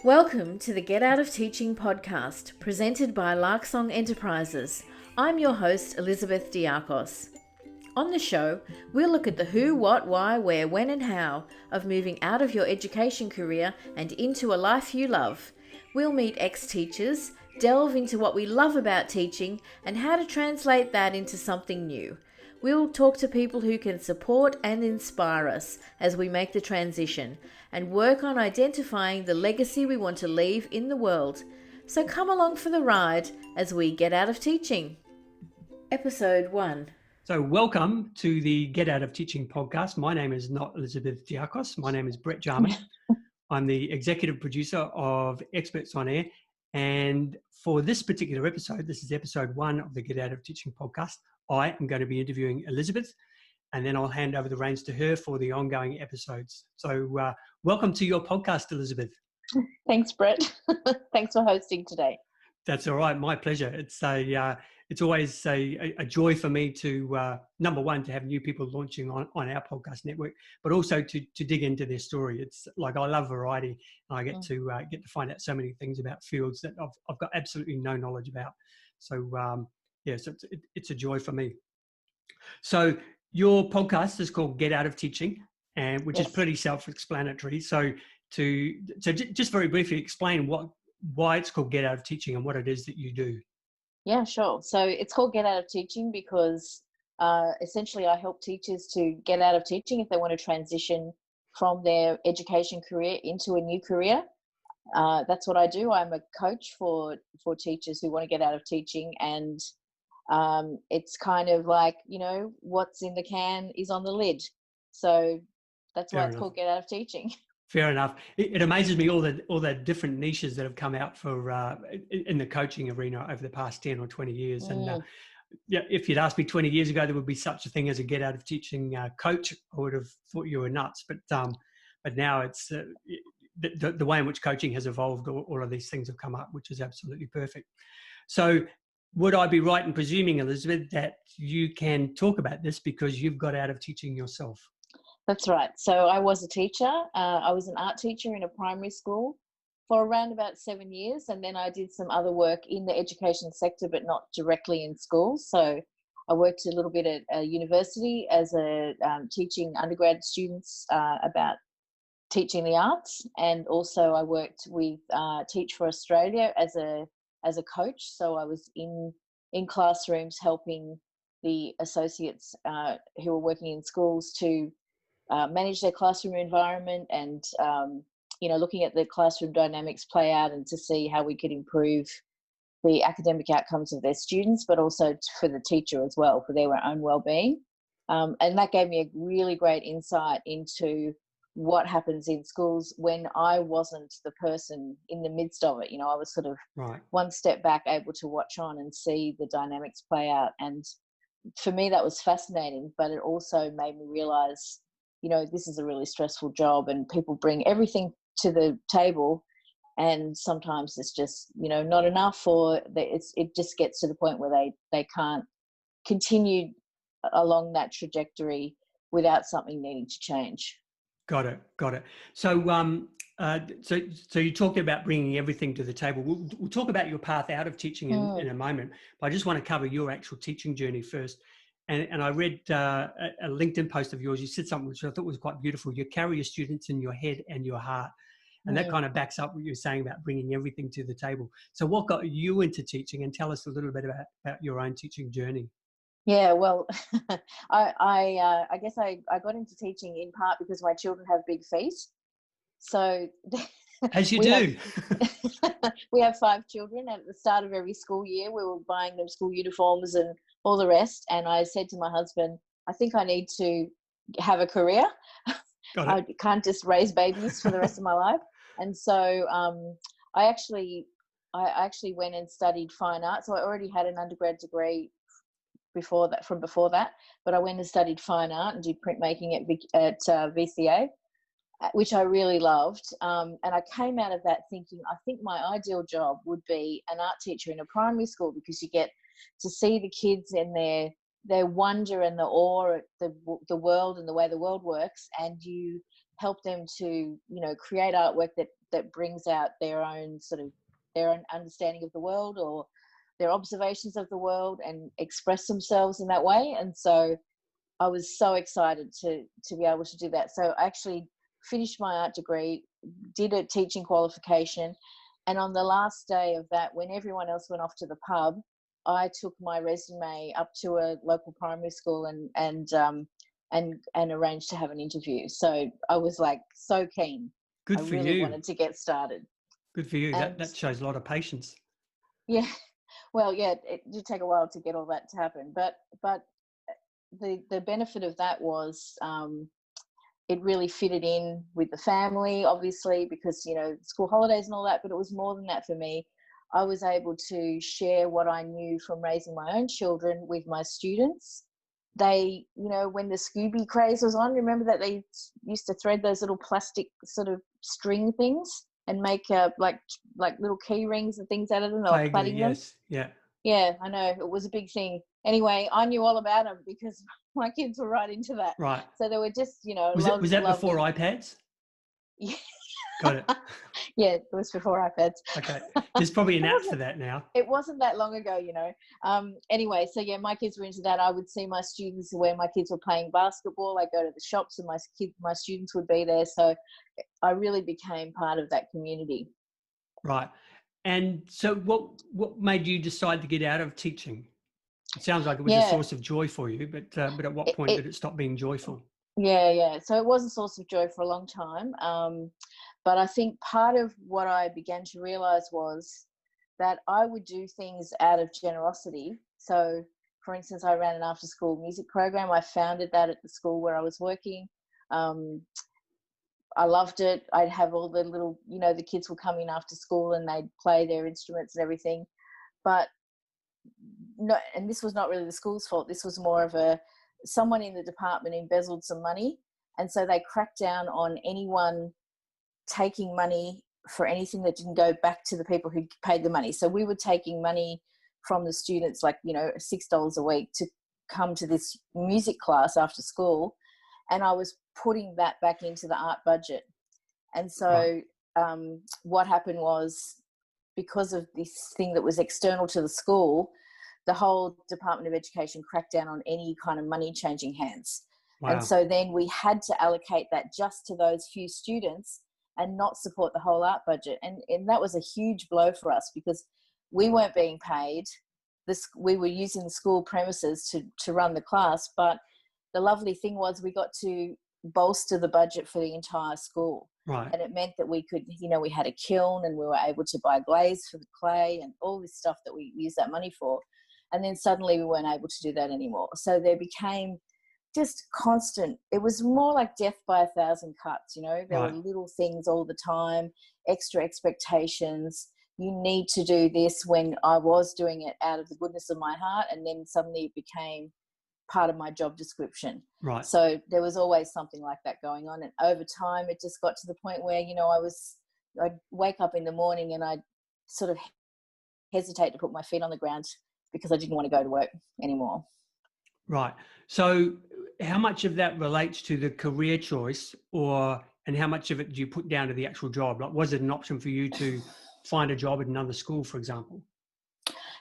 Welcome to the Get Out of Teaching podcast, presented by Larksong Enterprises. I'm your host, Elizabeth Diacos. On the show, we'll look at the who, what, why, where, when and how of moving out of your education career and into a life you love. We'll meet ex-teachers, delve into what we love about teaching and how to translate that into something new. We'll talk to people who can support and inspire us as we make the transition and work on identifying the legacy we want to leave in the world. So come along for the ride as we get out of teaching. Episode 1. So welcome to the Get Out of Teaching podcast. My name is not Elizabeth Diacos. My name is Brett Jarman. I'm the executive producer of Experts on Air. And for this particular episode, this is episode 1 of the Get Out of Teaching podcast, I am going to be interviewing Elizabeth, and then I'll hand over the reins to her for the ongoing episodes. So welcome to your podcast, Elizabeth. Thanks, Brett. Thanks for hosting today. That's all right. My pleasure. It's always a joy for me to, number one, to have new people launching on our podcast network, but also to dig into their story. It's like, I love variety, and I get to find out so many things about fields that I've got absolutely no knowledge about. So so it's a joy for me. So your podcast is called Get Out of Teaching, and which is pretty self-explanatory. So just very briefly explain why it's called Get Out of Teaching and what it is that you do. Yeah, sure. So it's called Get Out of Teaching because essentially I help teachers to get out of teaching if they want to transition from their education career into a new career. That's what I do. I'm a coach for teachers who want to get out of teaching, and it's kind of like, what's in the can is on the lid. So that's why it's called Get Out of Teaching. Fair enough. It amazes me all the different niches that have come out for in the coaching arena over the past 10 or 20 years. And if you'd asked me 20 years ago there would be such a thing as a Get Out of Teaching coach, I would have thought you were nuts. But now it's the way in which coaching has evolved. All of these things have come up, which is absolutely perfect. So would I be right in presuming, Elizabeth, that you can talk about this because you've got out of teaching yourself? That's right. So I was a teacher. I was an art teacher in a primary school for around about 7 years. And then I did some other work in the education sector, but not directly in schools. So I worked a little bit at a university as a teaching undergrad students about teaching the arts. And also I worked with Teach for Australia as a coach. So I was in classrooms helping the associates who were working in schools to manage their classroom environment and, looking at the classroom dynamics play out and to see how we could improve the academic outcomes of their students, but also for the teacher as well, for their own well-being. And that gave me a really great insight into what happens in schools when I wasn't the person in the midst of it. I was sort of one step back, able to watch on and see the dynamics play out. And for me, that was fascinating, but it also made me realize, this is a really stressful job and people bring everything to the table, and sometimes it's just, not enough, or it just gets to the point where they can't continue along that trajectory without something needing to change. Got it. So, so you talked about bringing everything to the table. We'll talk about your path out of teaching in a moment, but I just want to cover your actual teaching journey first. And I read a LinkedIn post of yours. You said something which I thought was quite beautiful. You carry your students in your head and your heart. And that kind of backs up what you're saying about bringing everything to the table. So what got you into teaching? And tell us a little bit about your own teaching journey. Yeah, well, I guess I got into teaching in part because my children have big feet. So as you do. We have 5 children. At the start of every school year, we were buying them school uniforms and all the rest. And I said to my husband, I think I need to have a career. I can't just raise babies for the rest of my life. And so I actually went and studied fine art. So I already had an undergrad degree before that, but I went and studied fine art and did printmaking at VCA, which I really loved. And I came out of that thinking, I think my ideal job would be an art teacher in a primary school, because you get to see the kids in their wonder and the awe at the world and the way the world works, and you help them to, create artwork that brings out their own understanding of the world, or their observations of the world, and express themselves in that way. And so I was so excited to be able to do that. So I actually finished my art degree, did a teaching qualification, and on the last day of that, when everyone else went off to the pub, I took my resume up to a local primary school and arranged to have an interview. So I was like so keen. Good I for really you. wanted to get started. Good for you. And That shows a lot of patience. yeah, well, yeah, it did take a while to get all that to happen, but the benefit of that was it really fitted in with the family, obviously, because school holidays and all that. But it was more than that for me. I was able to share what I knew from raising my own children with my students. They, when the Scooby craze was on, remember that they used to thread those little plastic sort of string things and make like little key rings and things out of them. They were plaiting them. Yes, yeah. Yeah, I know. It was a big thing. Anyway, I knew all about them because my kids were right into that. Right. So they were just, Was that before iPads? Yeah. Got it. Yeah, it was before iPads. Okay. There's probably an app for that now. It wasn't that long ago, Anyway, so yeah, my kids were into that. I would see my students where my kids were playing basketball. I go to the shops and my students would be there. So I really became part of that community. Right. And so what made you decide to get out of teaching? It sounds like it was a source of joy for you, but at what point did it stop being joyful? Yeah. So it was a source of joy for a long time. But I think part of what I began to realize was that I would do things out of generosity. So, for instance, I ran an after-school music program. I founded that at the school where I was working. I loved it. I'd have all the little, the kids would come in after school and they'd play their instruments and everything. But no, and this was not really the school's fault. This was more of someone in the department embezzled some money. And so they cracked down on anyone taking money for anything that didn't go back to the people who paid the money. So we were taking money from the students, like, $6 a week to come to this music class after school. And I was putting that back into the art budget. And so what happened was, because of this thing that was external to the school, the whole Department of Education cracked down on any kind of money changing hands. Wow. And so then we had to allocate that just to those few students and not support the whole art budget. And that was a huge blow for us because we weren't being paid. We were using the school premises to run the class, but the lovely thing was we got to bolster the budget for the entire school. Right. And it meant that we could, we had a kiln and we were able to buy glaze for the clay and all this stuff that we used that money for. And then suddenly we weren't able to do that anymore. So there became just constant, it was more like death by 1,000 cuts, there were little things all the time, extra expectations. You need to do this, when I was doing it out of the goodness of my heart, and then suddenly it became part of my job description. Right. So there was always something like that going on. And over time, it just got to the point where, I'd wake up in the morning and I'd sort of hesitate to put my feet on the ground because I didn't want to go to work anymore. Right. So how much of that relates to the career choice, and how much of it do you put down to the actual job? Like, was it an option for you to find a job at another school, for example?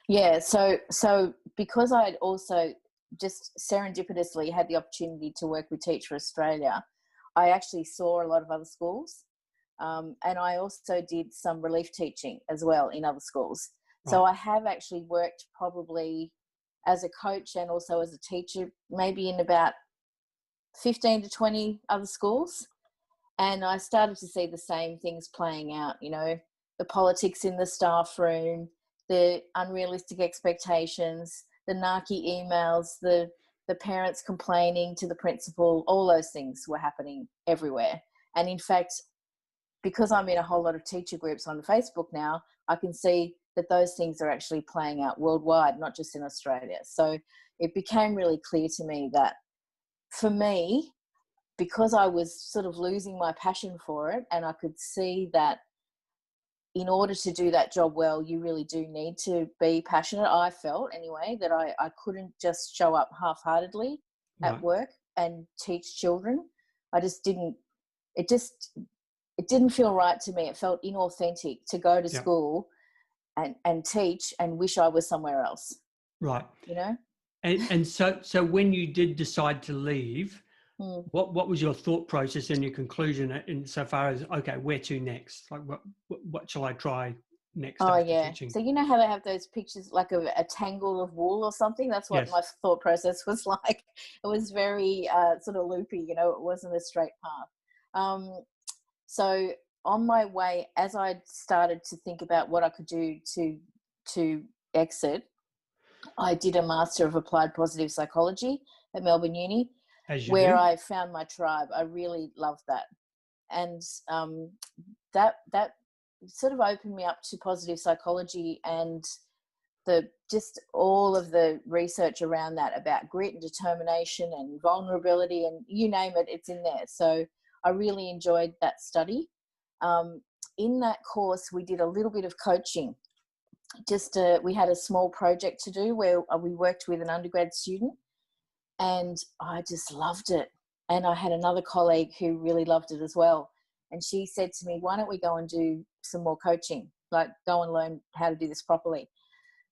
Yeah. So because I'd also just serendipitously had the opportunity to work with Teach for Australia, I actually saw a lot of other schools. And I also did some relief teaching as well in other schools. Right. So I have actually worked probably as a coach and also as a teacher, maybe in about 15 to 20 other schools. And I started to see the same things playing out, the politics in the staff room, the unrealistic expectations, the narky emails, the parents complaining to the principal, all those things were happening everywhere. And in fact, because I'm in a whole lot of teacher groups on Facebook now, I can see that those things are actually playing out worldwide, not just in Australia. So it became really clear to me that for me, because I was sort of losing my passion for it, and I could see that in order to do that job well, you really do need to be passionate. I felt anyway that I couldn't just show up half-heartedly at work and teach children. I just didn't it didn't feel right to me. It felt inauthentic to go to Yeah. school and teach and wish I was somewhere else, Right. you know? And so when you did decide to leave, what was your thought process and your conclusion insofar as, okay, where to next? Like what shall I try next Oh, after yeah. teaching? So you know how they have those pictures like of a tangle of wool or something? That's what Yes. my thought process was like. It was very sort of loopy, you know, it wasn't a straight path. So on my way, as I started to think about what I could do to exit, I did a Master of Applied Positive Psychology at Melbourne Uni, As you where do. I found my tribe. I really loved that. And that sort of opened me up to positive psychology and just all of the research around that about grit and determination and vulnerability and you name it, it's in there. So I really enjoyed that study. In that course, we did a little bit of coaching. We had a small project to do where we worked with an undergrad student, and I just loved it. And I had another colleague who really loved it as well. And she said to me, why don't we go and do some more coaching, like go and learn how to do this properly.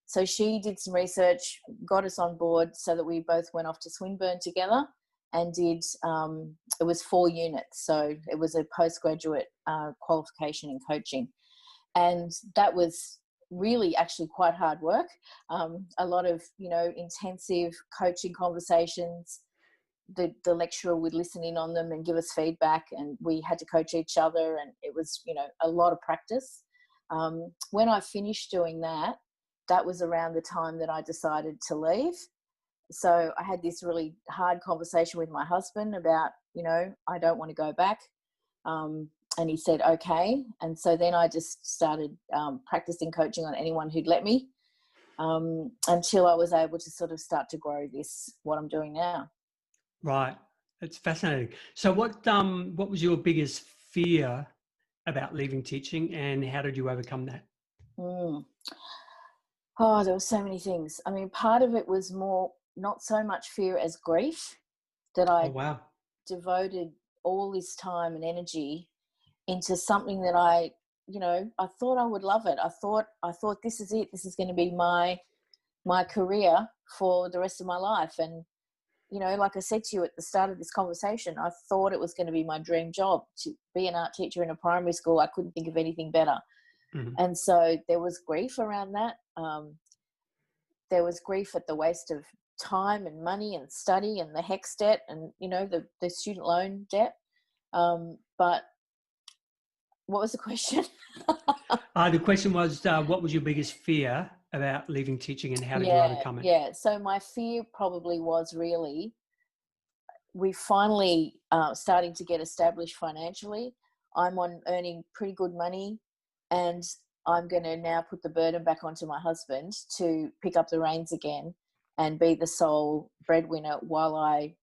So she did some research, got us on board so that we both went off to Swinburne together and did, it was 4 units. So it was a postgraduate qualification in coaching. And that was really actually quite hard work. A lot of, intensive coaching conversations. The lecturer would listen in on them and give us feedback, and we had to coach each other, and it was, a lot of practice. When I finished doing that, that was around the time that I decided to leave. So I had this really hard conversation with my husband about, I don't want to go back. And he said, okay. And so then I just started practicing coaching on anyone who'd let me, until I was able to sort of start to grow what I'm doing now. Right. It's fascinating. So what was your biggest fear about leaving teaching, and how did you overcome that? Oh, there were so many things. I mean, part of it was more not so much fear as grief that I devoted all this time and energy into something that I thought I would love it. I thought this is it. This is going to be my career for the rest of my life. And, like I said to you at the start of this conversation, I thought it was going to be my dream job to be an art teacher in a primary school. I couldn't think of anything better. Mm-hmm. And so there was grief around that. There was grief at the waste of time and money and study and the HECS debt and, the student loan debt. But what was the question? The question was, what was your biggest fear about leaving teaching, and how did you overcome it? Yeah, so my fear probably was really, we finally starting to get established financially. I'm earning pretty good money, and I'm going to now put the burden back onto my husband to pick up the reins again and be the sole breadwinner while I,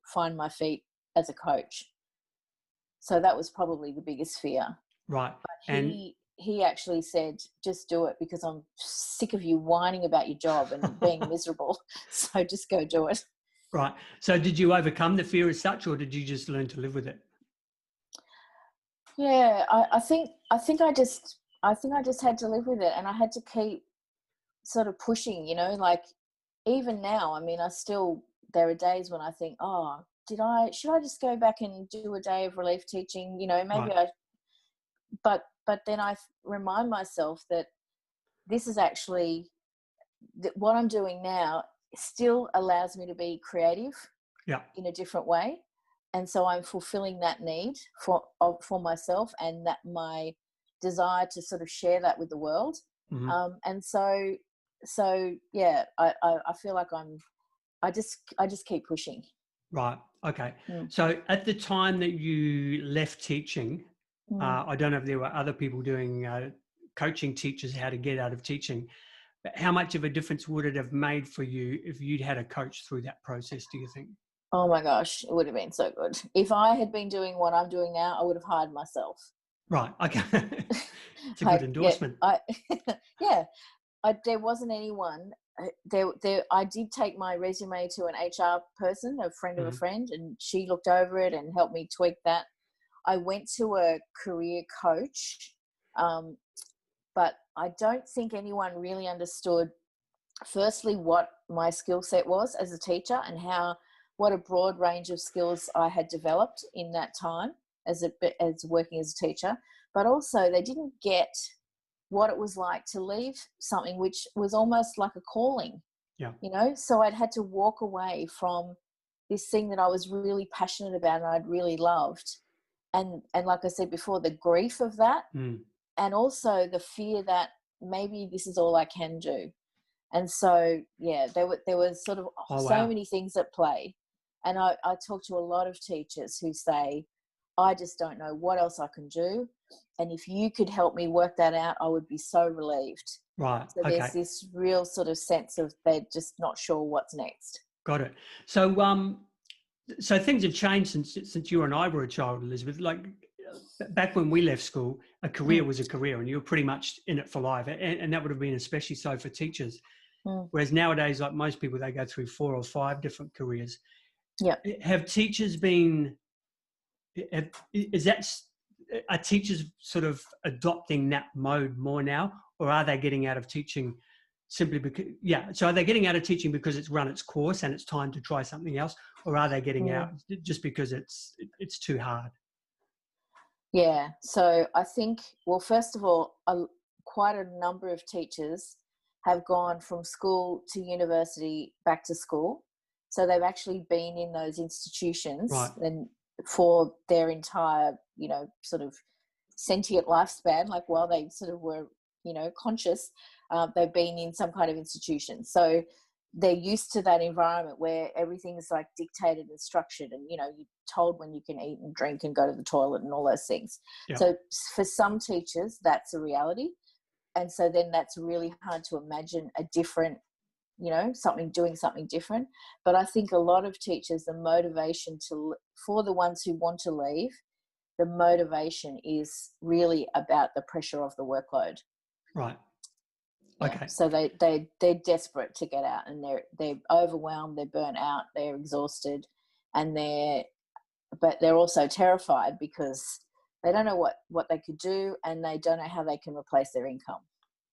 find my feet as a coach. So that was probably the biggest fear. Right. But he actually said, just do it, because I'm sick of you whining about your job and being miserable. So just go do it. Right. So did you overcome the fear as such, or did you just learn to live with it? Yeah, I think I just had to live with it, and I had to keep sort of pushing, like even now, I mean, there are days when I think, oh, should I just go back and do a day of relief teaching? Maybe right. But then I remind myself that this is actually what I'm doing now still allows me to be creative in a different way. And so I'm fulfilling that need for myself, and that my desire to sort of share that with the world. Mm-hmm. And so yeah, I feel like I just keep pushing. Right. Okay. So at the time that you left teaching, I don't know if there were other people doing coaching teachers how to get out of teaching, but how much of a difference would it have made for you if you'd had a coach through that process, do you think? Oh my gosh, it would have been so good. If I had been doing what I'm doing now, I would have hired myself. Right. Okay. It's a good endorsement. There wasn't anyone. I did take my resume to an HR person, a friend of a friend, and she looked over it and helped me tweak that. I went to a career coach, but I don't think anyone really understood, firstly, what my skill set was as a teacher and what a broad range of skills I had developed in that time as working as a teacher. But also they didn't get what it was like to leave something which was almost like a calling. Yeah. So I'd had to walk away from this thing that I was really passionate about and I'd really loved. And like I said before, the grief of that, and also the fear that maybe this is all I can do. And so, yeah, there were sort of many things at play. And I talk to a lot of teachers who say, I just don't know what else I can do. And if you could help me work that out, I would be so relieved. Right. So there's this real sort of sense of they're just not sure what's next. Got it. So, so things have changed since you and I were a child, Elizabeth. Like back when we left school, a career was a career and you were pretty much in it for life. And that would have been especially so for teachers. Whereas nowadays, like most people, they go through 4 or 5 different careers. Yeah. Have teachers been, are teachers sort of adopting that mode more now, or are they getting out of teaching simply because, so are they getting out of teaching because it's run its course and it's time to try something else, or are they getting out just because it's too hard? Yeah. So I think, well, first of all, quite a number of teachers have gone from school to university back to school. So they've actually been in those institutions and for their entire, sort of sentient lifespan, like while they sort of were, conscious, they've been in some kind of institution. So they're used to that environment where everything's like dictated and structured and, you're told when you can eat and drink and go to the toilet and all those things. Yep. So for some teachers, that's a reality. And so then that's really hard to imagine a different, doing something different. But I think a lot of teachers, the motivation for the ones who want to leave, the motivation is really about the pressure of the workload. Right. Yeah. Okay. So they're desperate to get out and they're overwhelmed, they're burnt out, they're exhausted, and but they're also terrified because they don't know what they could do and they don't know how they can replace their income.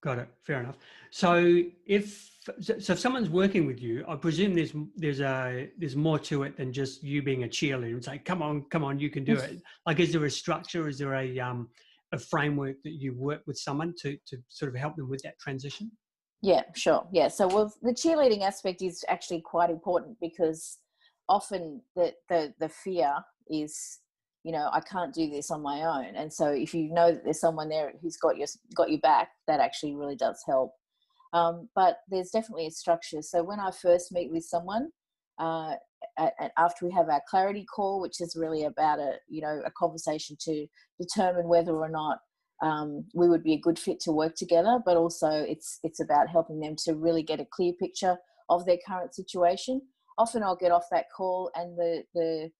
Got it. Fair enough. So if someone's working with you, I presume there's more to it than just you being a cheerleader and say, come on, you can do it. Like, is there a structure? Is there a framework that you work with someone to sort of help them with that transition? Yeah, sure. Yeah. So the cheerleading aspect is actually quite important because often the fear is, I can't do this on my own. And so if you know that there's someone there who's got your back, that actually really does help. But there's definitely a structure. So when I first meet with someone, after we have our clarity call, which is really about a conversation to determine whether or not we would be a good fit to work together, but also it's about helping them to really get a clear picture of their current situation. Often I'll get off that call and the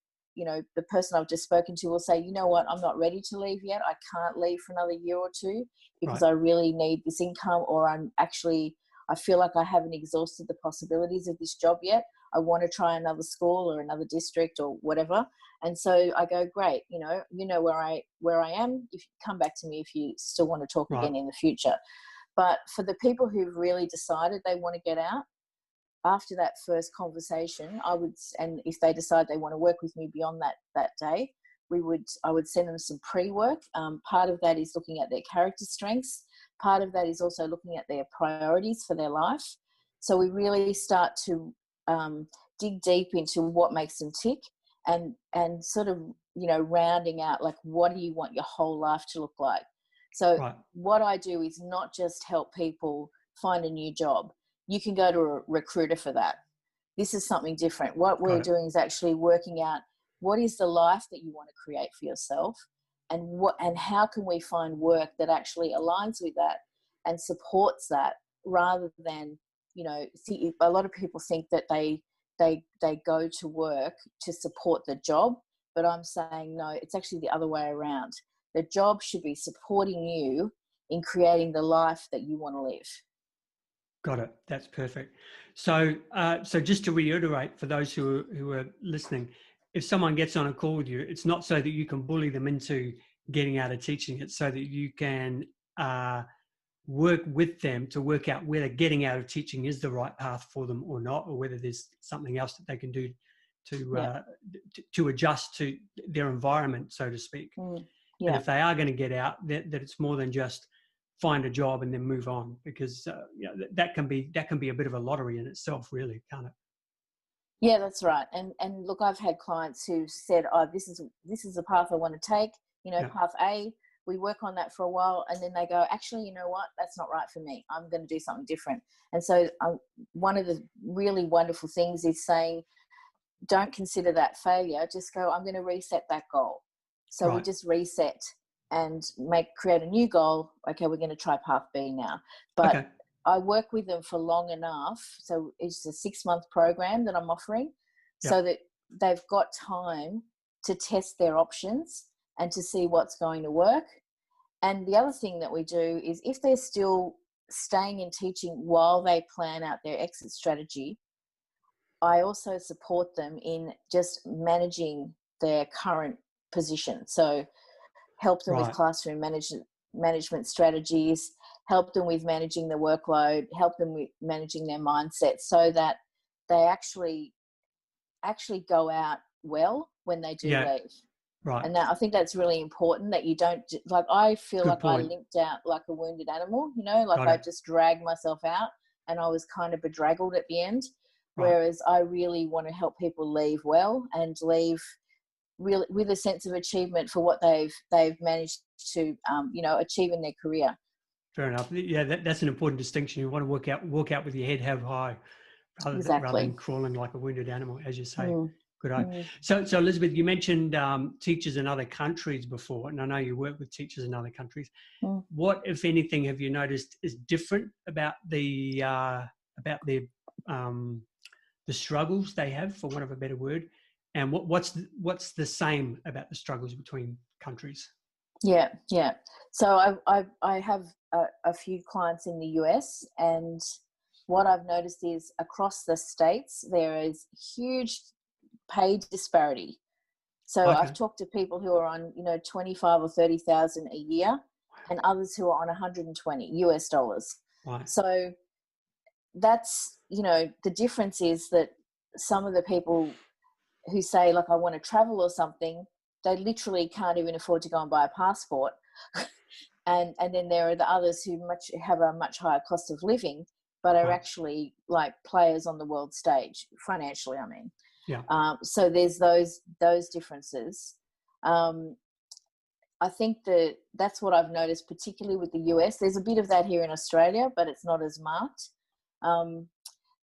person I've just spoken to will say, you know what, I'm not ready to leave yet. I can't leave for another year or two because I really need this income, or I feel like I haven't exhausted the possibilities of this job yet. I want to try another school or another district or whatever. And so I go, great, where I am. If you come back to me if you still want to talk again in the future. But for the people who've really decided they want to get out, after that first conversation, and if they decide they want to work with me beyond that day, I would send them some pre-work. Part of that is looking at their character strengths. Part of that is also looking at their priorities for their life. So we really start to dig deep into what makes them tick and sort of, rounding out, like, what do you want your whole life to look like? So what I do is not just help people find a new job. You can go to a recruiter for that. This is something different. What we're doing is actually working out what is the life that you want to create for yourself, and how can we find work that actually aligns with that and supports that, rather than, a lot of people think that they go to work to support the job, but I'm saying no, it's actually the other way around. The job should be supporting you in creating the life that you want to live. Got it. That's perfect. So, so just to reiterate for those who are listening, if someone gets on a call with you, it's not so that you can bully them into getting out of teaching. It's so that you can work with them to work out whether getting out of teaching is the right path for them or not, or whether there's something else that they can do to adjust to their environment, so to speak. And if they are going to get out, that it's more than just find a job and then move on, because that can be a bit of a lottery in itself, really, can't it? Yeah, that's right. And look, I've had clients who said, "Oh, this is the path I want to take. Path A. We work on that for a while, and then they go, actually, you know what? That's not right for me. I'm going to do something different." And so, one of the really wonderful things is saying, don't consider that failure. Just go, I'm going to reset that goal. So we just reset and create a new goal. Okay, we're going to try path B now. But I work with them for long enough. So it's a 6-month program that I'm offering so that they've got time to test their options and to see what's going to work. And the other thing that we do is, if they're still staying in teaching while they plan out their exit strategy, I also support them in just managing their current position. So help them with classroom management strategies, help them with managing the workload, help them with managing their mindset, so that they actually go out well when they do leave. Right. And I think that's really important, that you don't, like, I feel like I limped out like a wounded animal, I just dragged myself out and I was kind of bedraggled at the end. Whereas I really want to help people leave well and leave really with a sense of achievement for what they've managed to, achieve in their career. Fair enough. Yeah, that's an important distinction. You want to walk out with your head held high, rather than crawling like a wounded animal, as you say. Good eye. So Elizabeth, you mentioned teachers in other countries before, and I know you work with teachers in other countries. What, if anything, have you noticed is different about the struggles they have, for want of a better word, and what's the same about the struggles between countries? Yeah. So I have a few clients in the US, and what I've noticed is across the states there is huge pay disparity. So I've talked to people who are on 25 or 30,000 a year, and others who are on 120 US dollars. Right. So that's the difference is that some of the people who say, like, I want to travel or something, they literally can't even afford to go and buy a passport. and then there are the others who have a much higher cost of living, but are actually like players on the world stage financially, I mean. So there's those differences. I think that's what I've noticed, particularly with the US. There's a bit of that here in Australia, but it's not as marked.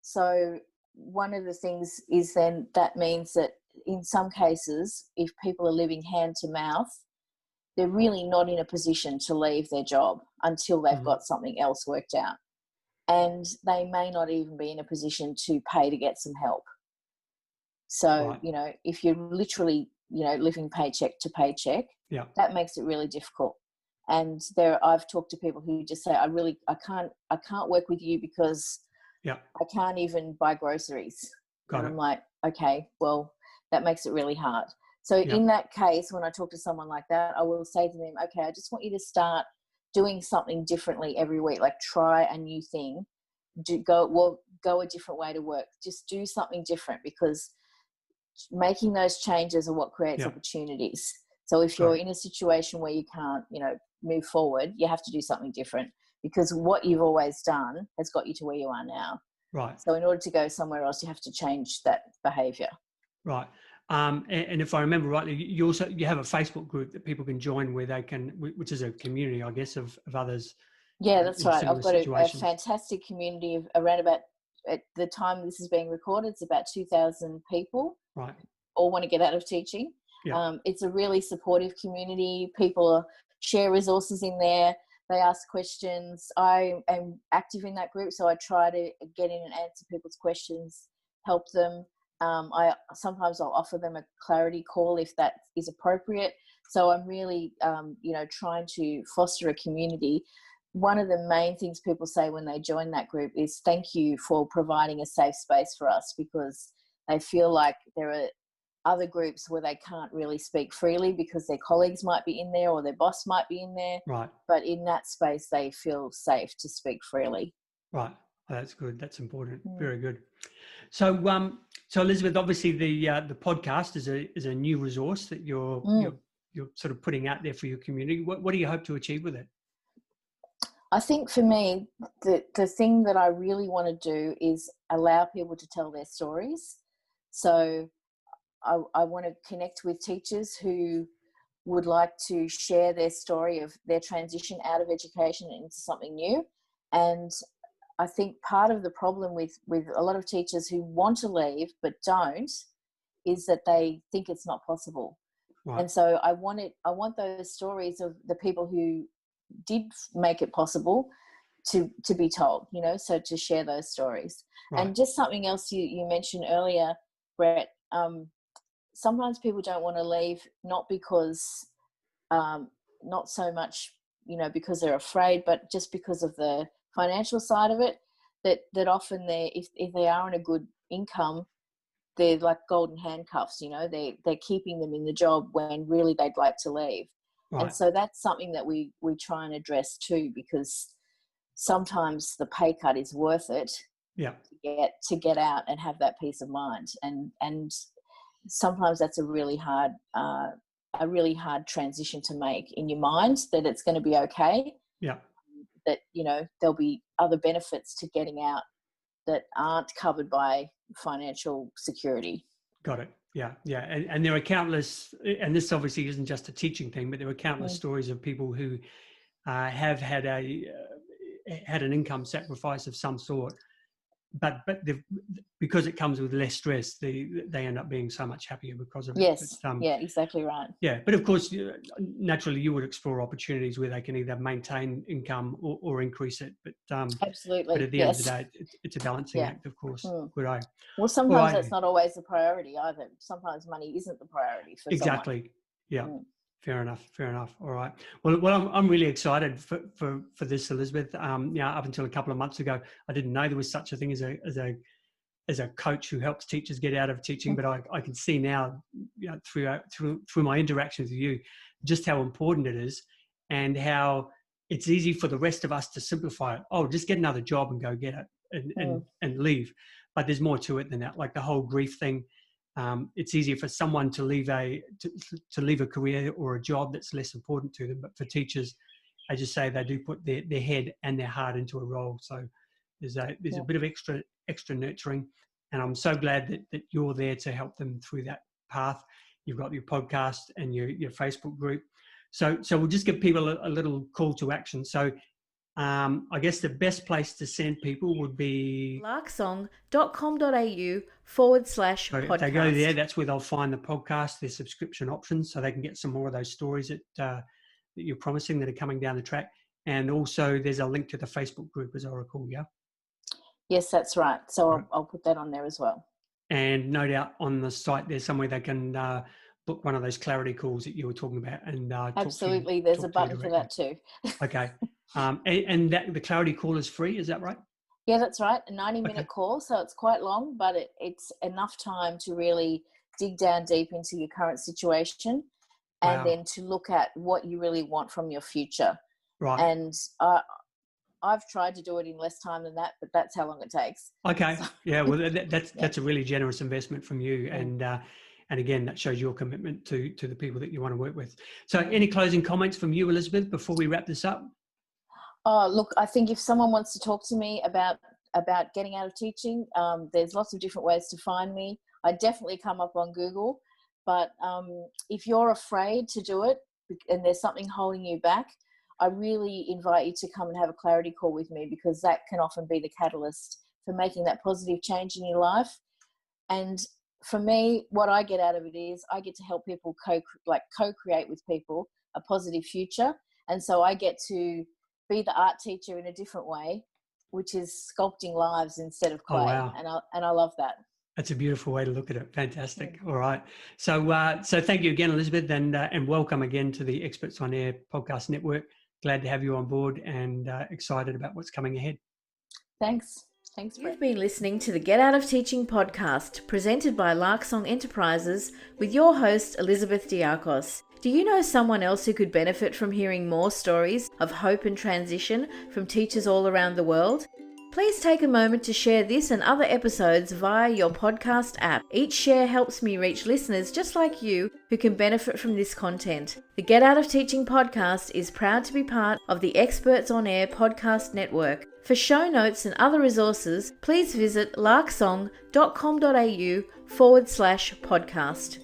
So one of the things is then that means that in some cases, if people are living hand to mouth, they're really not in a position to leave their job until they've got something else worked out. And they may not even be in a position to pay to get some help. So, if you're literally, living paycheck to paycheck, that makes it really difficult. And I've talked to people who just say, I can't work with you because I can't even buy groceries. I'm like, okay, well, that makes it really hard. So in that case, when I talk to someone like that, I will say to them, okay, I just want you to start doing something differently every week. Like, try a new thing. Go a different way to work. Just do something different, because making those changes are what creates opportunities. So if you're in a situation where you can't, move forward, you have to do something different, because what you've always done has got you to where you are now. Right. So in order to go somewhere else, you have to change that behavior. Right. And if I remember rightly, you have a Facebook group that people can join, where they can, which is a community, I guess, of others. Yeah, that's right. I've got a fantastic community of around about, at the time this is being recorded, it's about 2,000 people. Right. All want to get out of teaching. It's a really supportive community. People share resources in there. They ask questions. I am active in that group, so I try to get in and answer people's questions, help them. Sometimes I'll offer them a clarity call if that is appropriate. So I'm really, trying to foster a community. One of the main things people say when they join that group is, thank you for providing a safe space for us, because they feel like there are other groups where they can't really speak freely because their colleagues might be in there or their boss might be in there. Right. But in that space, they feel safe to speak freely. Right. Well, that's good. That's important. Mm. Very good. So, so Elizabeth, obviously the podcast is a new resource that you're sort of putting out there for your community. What do you hope to achieve with it? I think for me, the thing that I really want to do is allow people to tell their stories. So I want to connect with teachers who would like to share their story of their transition out of education into something new. And I think part of the problem with a lot of teachers who want to leave but don't is that they think it's not possible. Right. And so I want those stories of the people who did make it possible to be told, you know, so to share those stories. Right. And just something else you mentioned earlier, Brett, sometimes people don't want to leave, not because, not so much, you know, because they're afraid, but just because of the financial side of it, that often if they are on a good income, they're like golden handcuffs, you know, they're keeping them in the job when really they'd like to leave. Right. And so that's something that we try and address too, because sometimes the pay cut is worth it. Yeah. To get out and have that peace of mind. And sometimes that's a really hard transition to make in your mind, that it's going to be okay. Yeah. That, you know, there'll be other benefits to getting out that aren't covered by financial security. Got it. Yeah. Yeah. And there are countless, and this obviously isn't just a teaching thing, but there are countless stories of people who have had an income sacrifice of some sort, but because it comes with less stress, they end up being so much happier because of it. Yes. But, yeah, exactly right. Yeah. But of course, naturally you would explore opportunities where they can either maintain income or increase it. But absolutely. But at the end of the day, it's a balancing act, of course. Good eye. Well, sometimes that's not always the priority either. Sometimes money isn't the priority for someone. Exactly. Yeah. Fair enough. All right. Well, I'm really excited for this, Elizabeth. Up until a couple of months ago, I didn't know there was such a thing as a coach who helps teachers get out of teaching. But I can see now, you know, through my interactions with you, just how important it is, and how it's easy for the rest of us to simplify it. Oh, just get another job and go get it and leave. But there's more to it than that. Like the whole grief thing. It's easier for someone to leave a career or a job that's less important to them. But for teachers, as you say, they do put their head and their heart into a role. So there's a bit of extra nurturing, and I'm so glad that you're there to help them through that path. You've got your podcast and your Facebook group. So we'll just give people a little call to action. So I guess the best place to send people would be larksong.com.au/podcast. They go there, that's where they'll find the podcast, their subscription options, so they can get some more of those stories that you're promising that are coming down the track. And also there's a link to the Facebook group, as I recall, yeah? Yes, that's right. So I'll put that on there as well. And no doubt on the site there's somewhere they can book one of those clarity calls that you were talking about. And absolutely, there's a button for that too. Okay. And that the clarity call is free, is that right? Yeah, that's right. A 90-minute call, so it's quite long, but it's enough time to really dig down deep into your current situation, and then to look at what you really want from your future. Right. And I've tried to do it in less time than that, but that's how long it takes. Okay. So, yeah. Well, that's a really generous investment from you, and again, that shows your commitment to the people that you want to work with. So, any closing comments from you, Elizabeth, before we wrap this up? Oh, look, I think if someone wants to talk to me about getting out of teaching, there's lots of different ways to find me. I definitely come up on Google, but if you're afraid to do it and there's something holding you back, I really invite you to come and have a clarity call with me, because that can often be the catalyst for making that positive change in your life. And for me, what I get out of it is I get to help people co-create with people a positive future. And so I get to be the art teacher in a different way, which is sculpting lives instead of clay. Oh, wow. And I love that. That's a beautiful way to look at it. Fantastic. All right. So thank you again, Elizabeth, and welcome again to the Experts on Air podcast network. Glad to have you on board, and excited about what's coming ahead. Thanks. Thanks, Brett. You've been listening to the Get Out of Teaching podcast, presented by Larksong Enterprises with your host, Elizabeth Diacos. Do you know someone else who could benefit from hearing more stories of hope and transition from teachers all around the world? Please take a moment to share this and other episodes via your podcast app. Each share helps me reach listeners just like you who can benefit from this content. The Get Out of Teaching podcast is proud to be part of the Experts on Air podcast network. For show notes and other resources, please visit larksong.com.au/podcast.